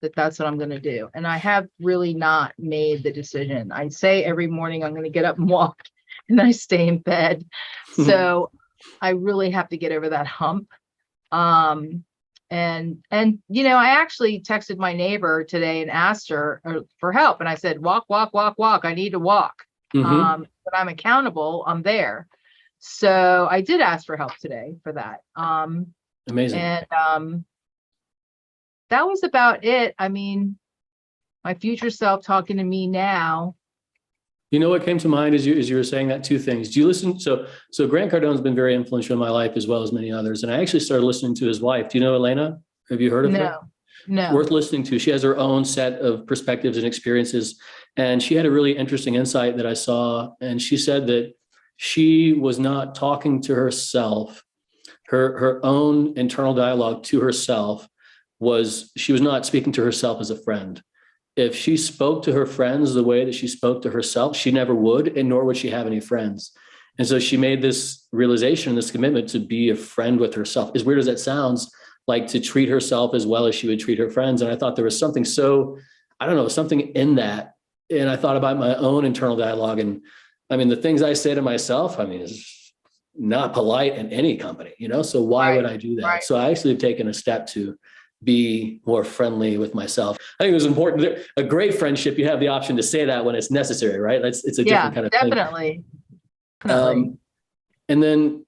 that's what I'm going to do. And I have really not made the decision. I say every morning I'm going to get up and walk and I stay in bed. So I really have to get over that hump. And I actually texted my neighbor today and asked her for help. And I said, walk. I need to walk. But I'm accountable. I'm there. So I did ask for help today for that. Amazing. And that was about it. I mean, my future self talking to me now. You know what came to mind as you were saying that? Two things. Do you listen? So Grant Cardone's been very influential in my life as well as many others. And I actually started listening to his wife. Do you know Elena? Have you heard of her? No. Worth listening to. She has her own set of perspectives and experiences. And she had a really interesting insight that I saw. And she said that she was not talking to herself. Her own internal dialogue to herself she was not speaking to herself as a friend. If she spoke to her friends the way that she spoke to herself, she never would, and nor would she have any friends. And so she made this realization, this commitment to be a friend with herself. As weird as that sounds, like to treat herself as well as she would treat her friends. And I thought there was something something in that. And I thought about my own internal dialogue. And I mean, the things I say to myself, is not polite in any company, so why would I do that? Right. So I actually have taken a step to be more friendly with myself. I think it was important. A great friendship, you have the option to say that when it's necessary, right? It's a different kind of definitely. thing. And then,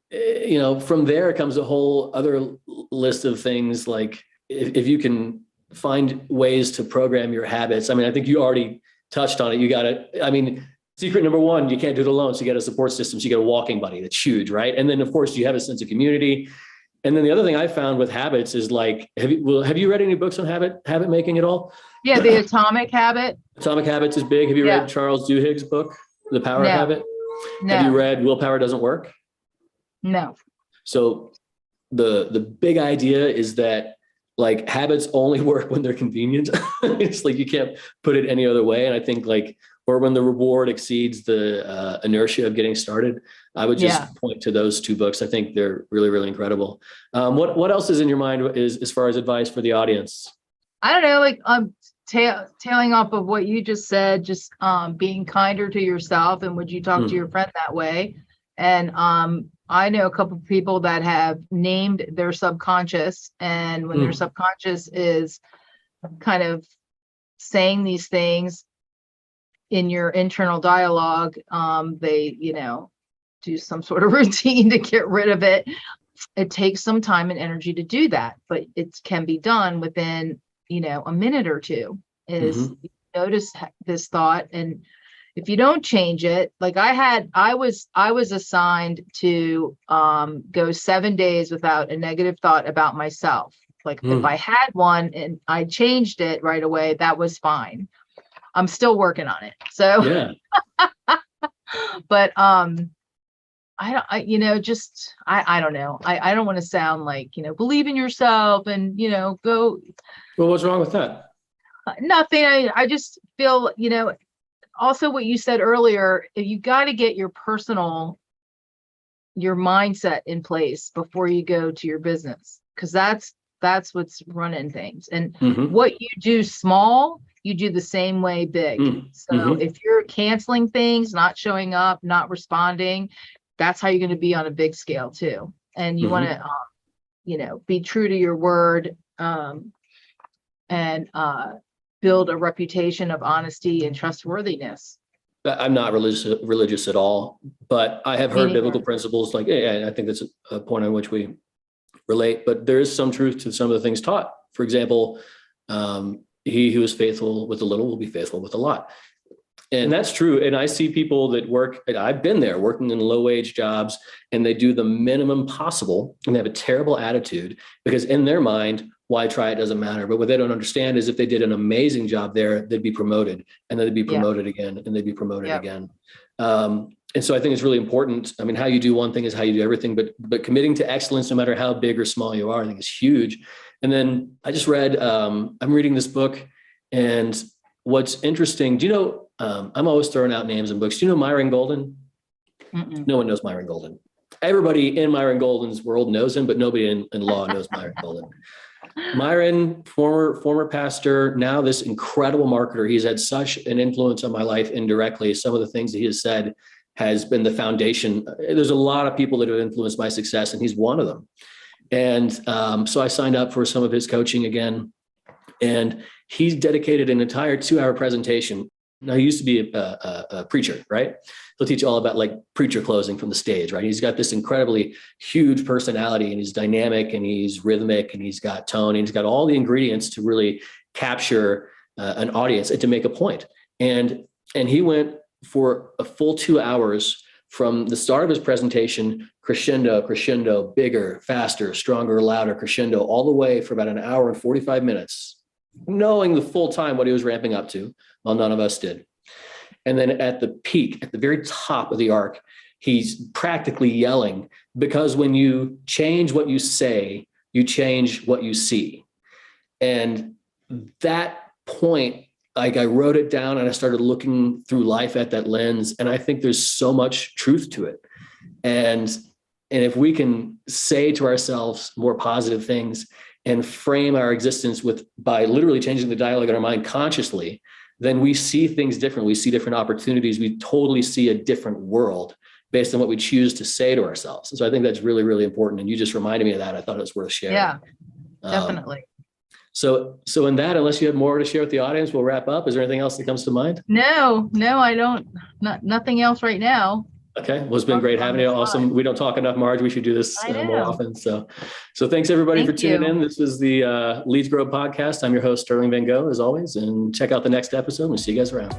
from there comes a whole other list of things. Like if you can find ways to program your habits. I think you already touched on it. Secret number one, you can't do it alone. So you got a support system. So you got a walking buddy. That's huge, right? And then of course you have a sense of community. And then the other thing I found with habits is like, have you read any books on habit making at all? Yeah, the Atomic Habit. Atomic Habits is big. Have you read Charles Duhigg's book, The Power of Habit? No. Have you read Willpower Doesn't Work? No. So the big idea is that like habits only work when they're convenient. It's like you can't put it any other way. And I think like or when the reward exceeds the inertia of getting started. I would just point to those two books. I think they're really, really incredible. What else is in your mind as far as advice for the audience? I don't know, like tailing off of what you just said, just being kinder to yourself, and would you talk to your friend that way? And I know a couple of people that have named their subconscious, and when their subconscious is kind of saying these things in your internal dialogue, they, do some sort of routine to get rid of it. It takes some time and energy to do that, but it can be done within, a minute or two. Is you notice this thought, and if you don't change it, like I was assigned to go 7 days without a negative thought about myself. Like if I had one and I changed it right away, that was fine. I'm still working on it. So, yeah. But I don't know. I don't want to sound like, believe in yourself and, go. Well, what's wrong with that? Nothing. I just feel, also what you said earlier, you got to get your mindset in place before you go to your business, because that's what's running things. And what you do small, you do the same way big. So if you're canceling things, not showing up, not responding, that's how you're going to be on a big scale too. And you want to, be true to your word, and build a reputation of honesty and trustworthiness. I'm not religious at all, but I have heard biblical principles like, I think that's a point on which we relate, but there is some truth to some of the things taught. For example, he who is faithful with a little will be faithful with a lot. And that's true. And I see people that work, I've been there working in low wage jobs, and they do the minimum possible and they have a terrible attitude because in their mind, why try? It doesn't matter. But what they don't understand is if they did an amazing job there, they'd be promoted, and then they'd be promoted again, and they'd be promoted again. And so I think it's really important. I mean, how you do one thing is how you do everything, but committing to excellence, no matter how big or small you are, I think is huge. And then I just read, I'm reading this book, and what's interesting, do you know, I'm always throwing out names in books. Do you know Myron Golden? No one knows Myron Golden. Everybody in Myron Golden's world knows him, but nobody in law knows Myron Golden. Myron, former pastor, now this incredible marketer. He's had such an influence on my life indirectly. Some of the things that he has said has been the foundation. There's a lot of people that have influenced my success, and he's one of them. And so I signed up for some of his coaching again, and he's dedicated an entire 2-hour presentation. Now, he used to be a preacher, right? He'll teach you all about like preacher closing from the stage, right? He's got this incredibly huge personality, and he's dynamic, and he's rhythmic, and he's got tone, and he's got all the ingredients to really capture an audience and to make a point. And he went for a full 2 hours from the start of his presentation, crescendo, bigger, faster, stronger, louder, crescendo, all the way for about an hour and 45 minutes, knowing the full time what he was ramping up to. Well, none of us did. And then at the peak, at the very top of the arc, he's practically yelling, because when you change what you say, you change what you see. And that point, like, I wrote it down and I started looking through life at that lens. And I think there's so much truth to it. And if we can say to ourselves more positive things and frame our existence by literally changing the dialogue in our mind consciously, then we see things differently. We see different opportunities. We totally see a different world based on what we choose to say to ourselves. And so I think that's really, really important. And you just reminded me of that. I thought it was worth sharing. Yeah, definitely. So in that, unless you have more to share with the audience, we'll wrap up. Is there anything else that comes to mind? No, I don't. Nothing else right now. Okay. Well, it's been great having you. Awesome. We don't talk enough, Marge. We should do this more often. So thanks everybody for tuning in. This is the Leads Grow podcast. I'm your host, Sterling Van Gogh, as always, and check out the next episode. We'll see you guys around.